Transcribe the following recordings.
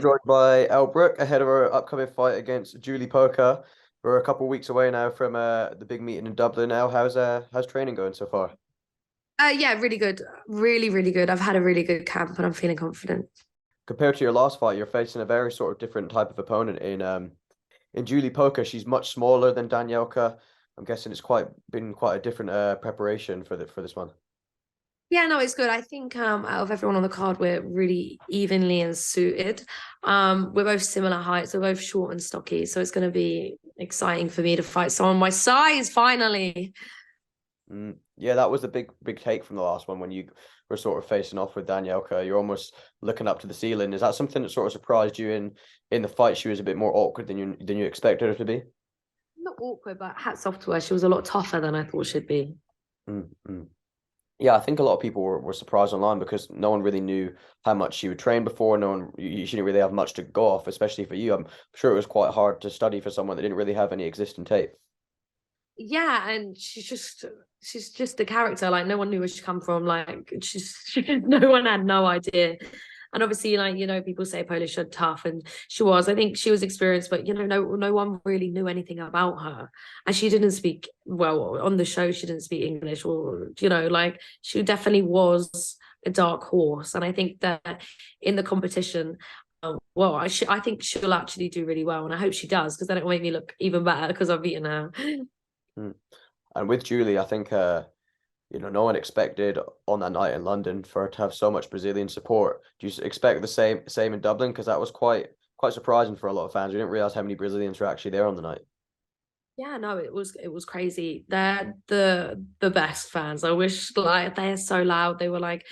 Joined by Elle Brooke ahead of her upcoming fight against Jully Poca. We're a couple of weeks away now from the big meeting in Dublin. Now, how's training going so far? Yeah, really good. Really, really good. I've had a really good camp and I'm feeling confident. Compared to your last fight, you're facing a very sort of different type of opponent in Jully Poca. She's much smaller than Danielka. I'm guessing it's quite been quite a different preparation for this one. Yeah, no, it's good. I think out of everyone on the card, we're really evenly and suited. We're both similar heights, we're both short and stocky, so it's gonna be exciting for me to fight someone my size finally. Yeah, that was a big take from the last one when you were sort of facing off with Danielka. You're almost looking up to the ceiling. Is that something that sort of surprised you in the fight? She was a bit more awkward than you expected her to be. Not awkward, but hats off to her. She was a lot tougher than I thought she'd be. Mm, mm. Yeah, I think a lot of people were surprised online because no one really knew how much she would train before. No one, you shouldn't really have much to go off, especially for you. I'm sure it was quite hard to study for someone that didn't really have any existing tape. Yeah, and she's just a character. Like no one knew where she come from. Like no one had no idea. And obviously, like people say Polish are tough, and she was. I think she was experienced, but no one really knew anything about her, and she didn't speak well on the show. She didn't speak English, or like she definitely was a dark horse. And I think that in the competition, well, I think she'll actually do really well, and I hope she does because then it will make me look even better because I've beaten her. Mm. And with Julie, I think no one expected on that night in London for her to have so much Brazilian support. Do you expect the same in Dublin? Because that was quite surprising for a lot of fans. We didn't realize how many Brazilians were actually there on the night. Yeah, no, it was crazy. They're the best fans. I wish like they're so loud. They were like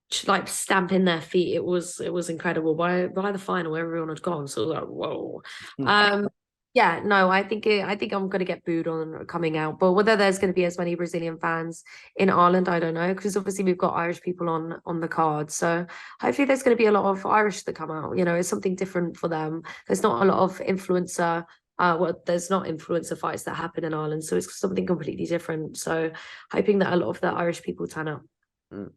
stamping their feet. It was incredible. By the final, everyone had gone. So it was like, whoa. Um, yeah, no, I think I'm gonna get booed on coming out. But whether there's gonna be as many Brazilian fans in Ireland, I don't know. Because obviously we've got Irish people on the card. So hopefully there's gonna be a lot of Irish that come out. It's something different for them. There's not a lot of influencer well, there's not influencer fights that happen in Ireland, so it's something completely different. So hoping that a lot of the Irish people turn up. Mm.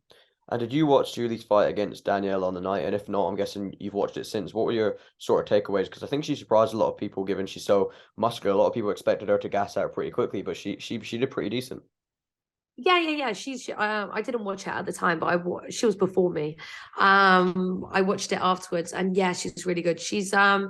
And did you watch Julie's fight against Danielle on the night? And if not, I'm guessing you've watched it since. What were your sort of takeaways? Because I think she surprised a lot of people, given she's so muscular. A lot of people expected her to gas out pretty quickly, but she did pretty decent. Yeah. I didn't watch it at the time, but she was before me. I watched it afterwards, and yeah, she's really good. She's how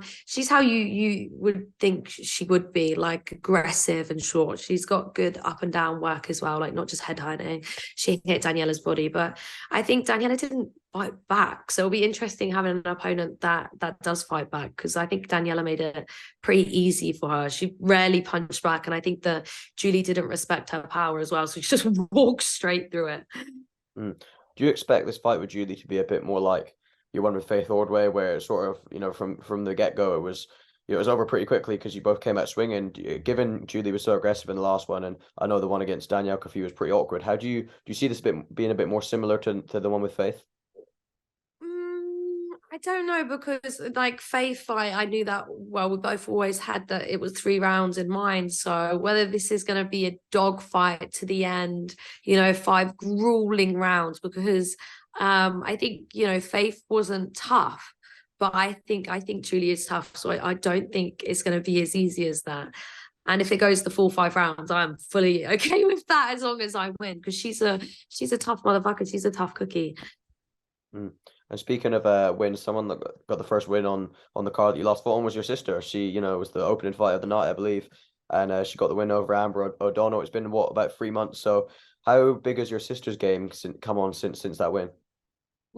you would think she would be, like aggressive and short. She's got good up and down work as well, like not just head hunting. She hit Daniela's body, but I think Daniela didn't fight back. So it'll be interesting having an opponent that does fight back because I think Daniela made it pretty easy for her. She rarely punched back, and I think that Julie didn't respect her power as well, so she just walked straight through it. Mm. Do you expect this fight with Julie to be a bit more like your one with Faith Ordway, where it sort of, from the get-go, it was over pretty quickly because you both came out swinging. Given Julie was so aggressive in the last one, and I know the one against Danielle Coffey was pretty awkward. Do you see this being a bit more similar to the one with Faith? I don't know because like Faith fight, I knew that well. We both always had that it was 3 rounds in mind. So whether this is going to be a dog fight to the end, 5 grueling rounds, because I think Faith wasn't tough, but I think Julie is tough. So I don't think it's going to be as easy as that. And if it goes the full 5 rounds, I'm fully okay with that as long as I win because she's a tough motherfucker. She's a tough cookie. Mm. And speaking of wins, someone that got the first win on the card that you lost for was your sister. She, was the opening fight of the night, I believe, and she got the win over Amber O'Donnell. It's been what, about 3 months. So how big has your sister's game come on since that win?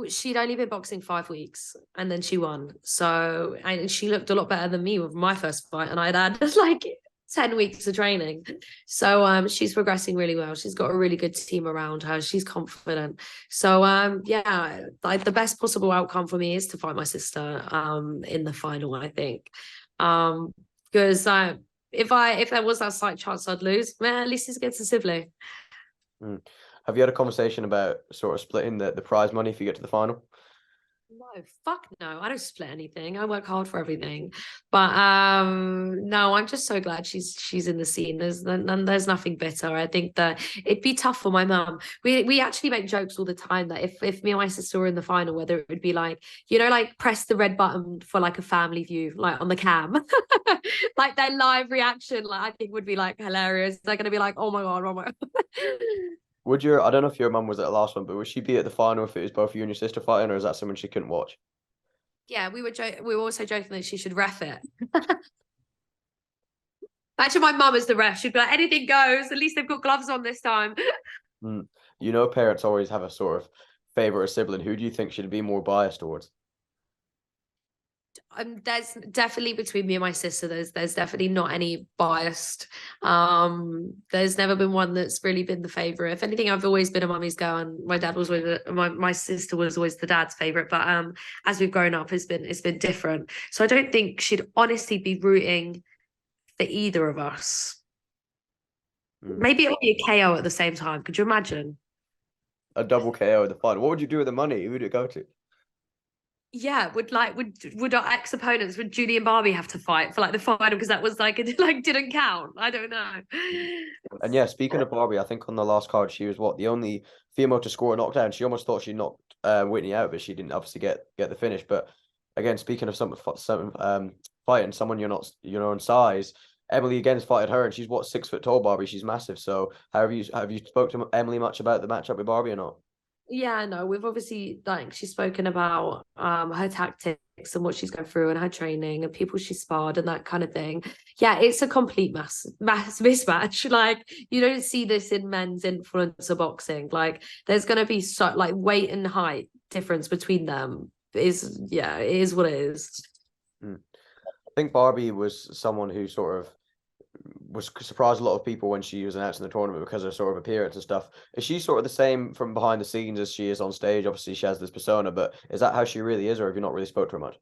She'd only been boxing 5 weeks and then she won. So, and she looked a lot better than me with my first fight, and I'd had like 10 weeks of training. So she's progressing really well. She's got a really good team around her. She's confident. So yeah, like the best possible outcome for me is to fight my sister in the final, I think. Because if there was that slight chance I'd lose, man, at least it's against a sibling. Mm. Have you had a conversation about sort of splitting the prize money if you get to the final? No, fuck no. I don't split anything. I work hard for everything. But no, I'm just so glad she's in the scene. There's nothing bitter. I think that it'd be tough for my mum. We actually make jokes all the time that if me and my sister were in the final, whether it would be like, you know, like press the red button for like a family view, like on the cam. Like their live reaction, like I think would be like hilarious. They're gonna be like, oh my God, oh my God. Would your, I don't know if your mum was at the last one, but would she be at the final if it was both you and your sister fighting, or is that someone she couldn't watch? Yeah, we were also joking that she should ref it. Imagine my mum as the ref. She'd be like, anything goes. At least they've got gloves on this time. Mm. You know, parents always have a sort of favorite sibling. Who do you think should be more biased towards? There's definitely between me and my sister. There's definitely not any biased. There's never been one that's really been the favorite. If anything, I've always been a mummy's girl, and my dad was with my sister was always the dad's favorite. But as we've grown up, it's been different. So I don't think she'd honestly be rooting for either of us. Maybe it'll be a KO at the same time. Could you imagine? A double KO in the final. What would you do with the money? Who would it go to? Yeah, would our ex opponents, would Julie and Barbie have to fight for like the final because that was like it like didn't count? I don't know. And yeah, speaking of Barbie, I think on the last card she was what, the only female to score a knockdown. She almost thought she knocked Whitney out, but she didn't obviously get the finish. But again, speaking of some fighting someone you're not your own size, Emily again's fighted her, and she's what, 6 foot tall. Barbie, she's massive. So have you spoke to Emily much about the matchup with Barbie or not? Yeah, no, we've obviously like she's spoken about her tactics and what she's going through and her training and people she sparred and that kind of thing. Yeah, it's a complete mass mismatch. Like you don't see this in men's influencer boxing. Like there's gonna be so like weight and height difference between them is yeah, it is what it is. Mm. I think Barbie was someone who sort of was surprised a lot of people when she was announced in the tournament because of sort of appearance and stuff. Is she sort of the same from behind the scenes as she is on stage? Obviously, she has this persona, but is that how she really is, or have you not really spoke to her much?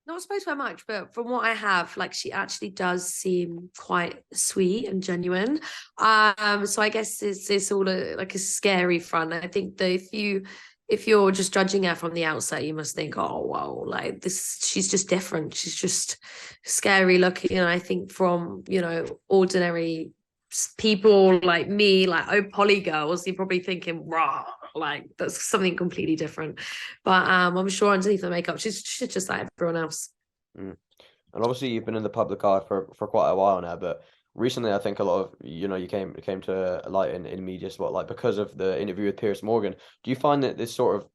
Not supposed to her much, but from what I have, like she actually does seem quite sweet and genuine. So I guess it's all like a scary front. I think that if you're just judging her from the outset, you must think, oh wow, like this, she's just different. She's just scary looking. And I think from, you know, ordinary people like me, like oh poly girls, you're probably thinking, raw, like that's something completely different. But I'm sure underneath the makeup, she's just like everyone else. Mm. And obviously, you've been in the public eye for quite a while now, but recently, I think a lot of you came to light in media spotlight because of the interview with Piers Morgan. Do you find that this sort of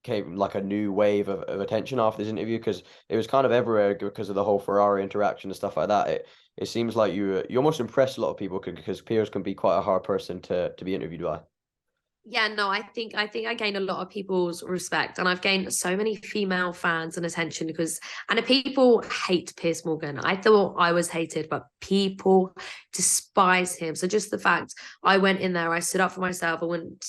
came like a new wave of attention after this interview? Because it was kind of everywhere because of the whole Ferrari interaction and stuff like that. It seems like you almost impressed a lot of people because Piers can be quite a hard person to be interviewed by. Yeah, no, I think I gained a lot of people's respect, and I've gained so many female fans and attention because and the people hate Piers Morgan. I thought I was hated, but people despise him. So just the fact I went in there, I stood up for myself,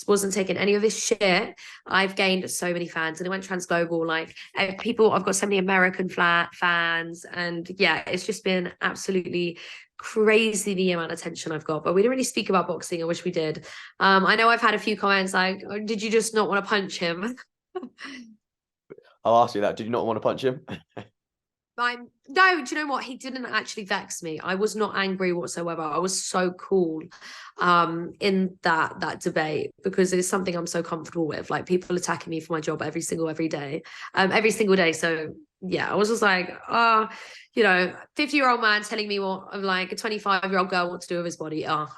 wasn't taking any of his shit. I've gained so many fans, and it went trans global. Like people, I've got so many American fans, and yeah, it's just been absolutely crazy the amount of attention I've got. But we didn't really speak about boxing. I wish we did. I know I've had a few comments like, oh, did you just not want to punch him? I'll ask you that. Did you not want to punch him? No, do you know what? He didn't actually vex me. I was not angry whatsoever. I was so cool in that debate because it's something I'm so comfortable with. Like people attacking me for my job every single day. So yeah, I was just like, 50-year-old man telling me what like a 25-year-old girl wants to do with his body. Oh.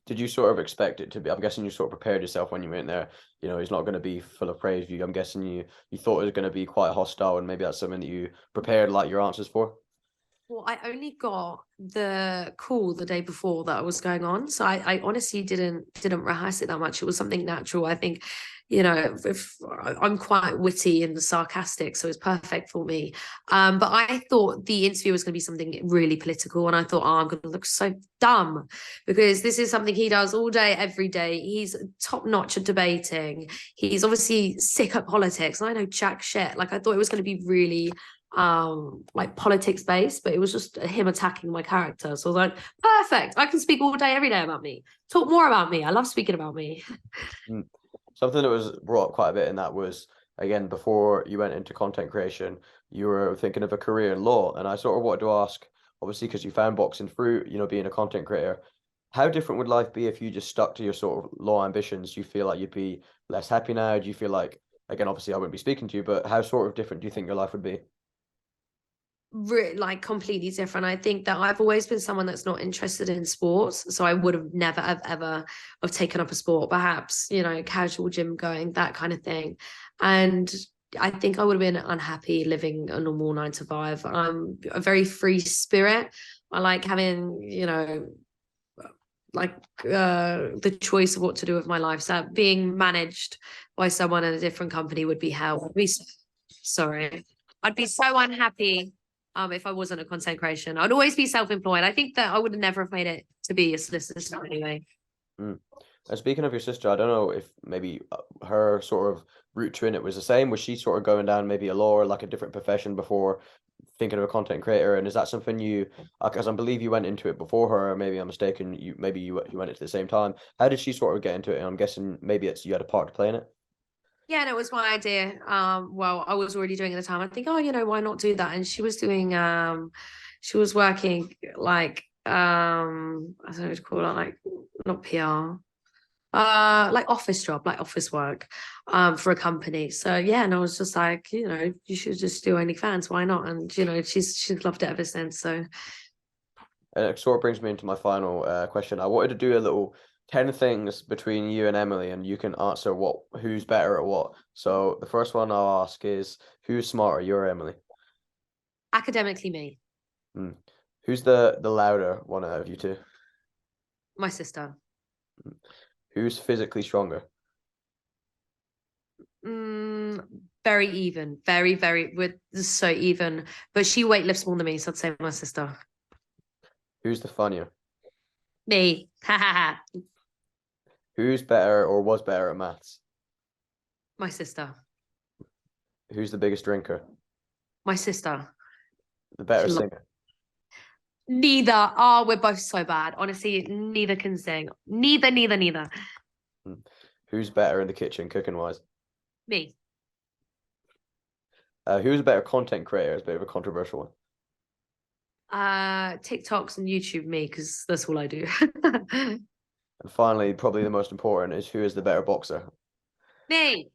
Did you sort of expect it to be? I'm guessing you sort of prepared yourself when you went there. You know, he's not going to be full of praise. I'm guessing you thought it was going to be quite hostile, and maybe that's something that you prepared like your answers for. Well, I only got the call the day before that was going on, so I honestly didn't rehearse it that much. It was something natural. I think, if I'm quite witty and sarcastic, so it's perfect for me. But I thought the interview was going to be something really political, and I thought, oh, I'm going to look so dumb because this is something he does all day, every day. He's top notch at debating. He's obviously sick at politics, and I know jack shit. Like I thought it was going to be really like politics based, but it was just him attacking my character. So I was like, perfect, I can speak all day every day about me, talk more about me. I love speaking about me. Something that was brought up quite a bit in that was again, before you went into content creation, you were thinking of a career in law. And I sort of wanted to ask, obviously, because you found boxing through, being a content creator, how different would life be if you just stuck to your sort of law ambitions? Do you feel like you'd be less happy now? Do you feel like, again, obviously, I wouldn't be speaking to you, but how sort of different do you think your life would be? Like completely different. I think that I've always been someone that's not interested in sports, so I would have never have ever have taken up a sport, perhaps, casual gym going, that kind of thing. And I think I would have been unhappy living a normal 9 to 5. I'm a very free spirit. I like having, like the choice of what to do with my life. So being managed by someone in a different company would be hell. Sorry. I'd be so unhappy if I wasn't a content creation. I'd always be self-employed. I think that I would have never have made it to be a solicitor anyway. Mm. And speaking of your sister, I don't know if maybe her sort of route to it was the same. Was she sort of going down maybe a law or like a different profession before thinking of a content creator? And is that something you, because I believe you went into it before her, or maybe I'm mistaken, you went into the same time. How did she sort of get into it? And I'm guessing maybe it's you had a part to play in it. Yeah, no, it was my idea. Well, I was already doing it at the time. I think, oh, why not do that? And she was working like I don't know what to call it, like not PR, like office job, like office work, for a company. So yeah, and I was just like, you should just do OnlyFans, why not? And she's loved it ever since. So And it sort of brings me into my final question. I wanted to do a little 10 things between you and Emily, and you can answer who's better at what. So the first one I'll ask is who's smarter, you or Emily? academically, me, Hmm. Who's the louder one out of you two? my sister. Who's physically stronger? Mm, very even, very, very, we're so even. But she weightlifts more than me, so I'd say my sister. Who's the funnier? Me. Ha ha ha. Who's better or was better at maths? My sister. Who's the biggest drinker? My sister. The better She lo- singer? Neither. Oh, we're both so bad. Honestly, neither can sing. Neither, neither, neither. Hmm. Who's better in the kitchen, cooking wise? Me. Who's a better content creator? It's a bit of a controversial one. TikToks and YouTube, me, because that's all I do. And finally, probably the most important is who is the better boxer? Me.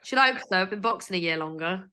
Should I hope so? I've been boxing a year longer.